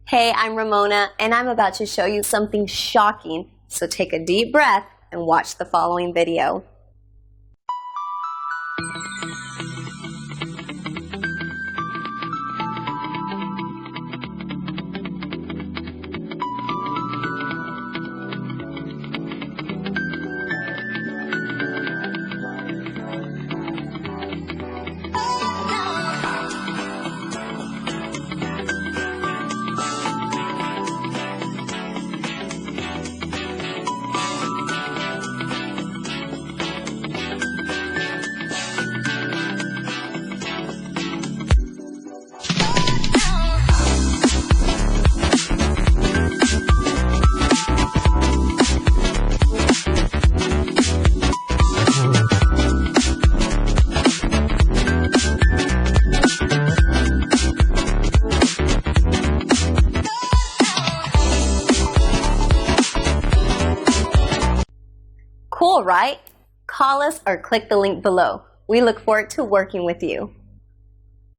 Hey, I'm Ramona, and I'm about to show you something shocking, so take a deep breath and watch the following video. Cool, right? Call us or click the link below. We look forward to working with you.